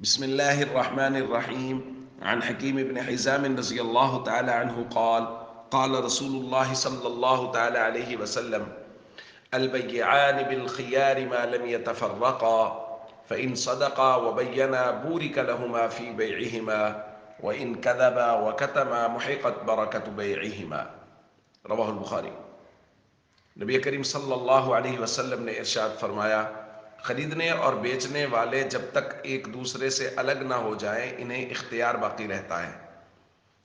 بسم الله الرحمن الرحيم. عن حكيم بن حزام رضي الله تعالى عنه قال قال رسول الله صلى الله تعالى عليه وسلم: البيعان بالخيار ما لم يتفرقا، فإن صدقا وبينا بورك لهما في بيعهما، وإن كذبا وكتما محقت بركة بيعهما. رواہ البخاری۔ نبی کریم صلی اللہ علیہ وسلم نے ارشاد فرمایا، خریدنے اور بیچنے والے جب تک ایک دوسرے سے الگ نہ ہو جائیں انہیں اختیار باقی رہتا ہے۔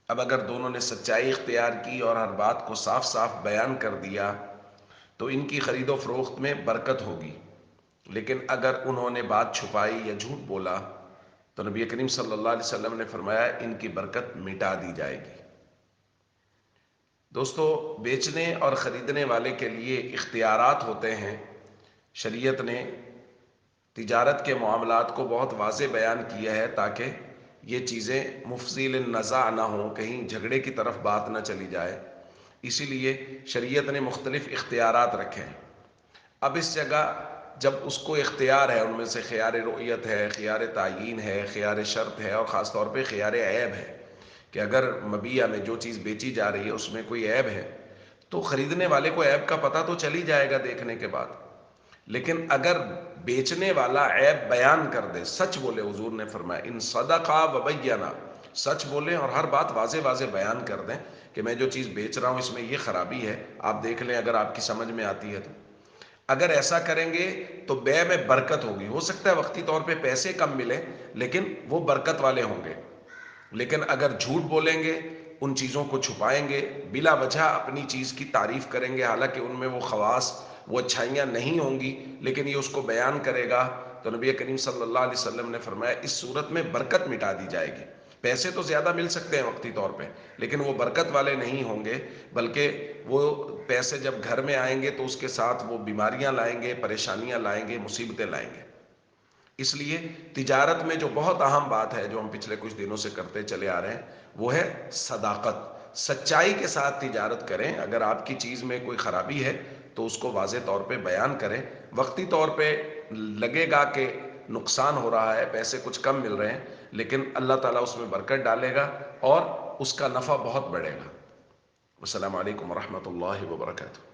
اب اگر دونوں نے سچائی اختیار کی اور ہر بات کو صاف صاف بیان کر دیا تو ان کی خرید و فروخت میں برکت ہوگی، لیکن اگر انہوں نے بات چھپائی یا جھوٹ بولا تو نبی کریم صلی اللہ علیہ وسلم نے فرمایا ان کی برکت مٹا دی جائے گی۔ دوستو، بیچنے اور خریدنے والے کے لیے اختیارات ہوتے ہیں۔ شریعت نے تجارت کے معاملات کو بہت واضح بیان کیا ہے تاکہ یہ چیزیں مفضی للنزاع نہ ہوں، کہیں جھگڑے کی طرف بات نہ چلی جائے، اسی لیے شریعت نے مختلف اختیارات رکھے ہیں۔ اب اس جگہ جب اس کو اختیار ہے، ان میں سے خیار رؤیت ہے، خیار تعیین ہے، خیار شرط ہے، اور خاص طور پہ خیار عیب ہے کہ اگر مبیع میں جو چیز بیچی جا رہی ہے اس میں کوئی عیب ہے تو خریدنے والے کو عیب کا پتہ تو چل ہی جائے گا دیکھنے کے بعد، لیکن اگر بیچنے والا عیب بیان کر دے، سچ بولے، حضور نے فرمایا ان صدقا وبینا، سچ بولیں اور ہر بات واضح واضح بیان کر دیں کہ میں جو چیز بیچ رہا ہوں اس میں یہ خرابی ہے، آپ دیکھ لیں اگر آپ کی سمجھ میں آتی ہے تو۔ اگر ایسا کریں گے تو بیع میں برکت ہوگی۔ ہو سکتا ہے وقتی طور پہ پیسے کم ملیں لیکن وہ برکت والے ہوں گے، لیکن اگر جھوٹ بولیں گے، ان چیزوں کو چھپائیں گے، بلا وجہ اپنی چیز کی تعریف کریں گے حالانکہ ان میں وہ خواص، وہ اچھائیاں نہیں ہوں گی، لیکن یہ اس کو بیان کرے گا، تو نبی کریم صلی اللہ علیہ وسلم نے فرمایا اس صورت میں برکت مٹا دی جائے گی۔ پیسے تو زیادہ مل سکتے ہیں وقتی طور پہ، لیکن وہ برکت والے نہیں ہوں گے، بلکہ وہ پیسے جب گھر میں آئیں گے تو اس کے ساتھ وہ بیماریاں لائیں گے، پریشانیاں لائیں گے، مصیبتیں لائیں گے۔ اس لیے تجارت میں جو بہت اہم بات ہے جو ہم پچھلے کچھ دنوں سے کرتے چلے آ رہے ہیں وہ ہے صداقت۔ سچائی کے ساتھ تجارت کریں، اگر آپ کی چیز میں کوئی خرابی ہے تو اس کو واضح طور پہ بیان کریں۔ وقتی طور پہ لگے گا کہ نقصان ہو رہا ہے، پیسے کچھ کم مل رہے ہیں، لیکن اللہ تعالیٰ اس میں برکت ڈالے گا اور اس کا نفع بہت بڑھے گا۔ السلام علیکم ورحمۃ اللہ وبرکاتہ۔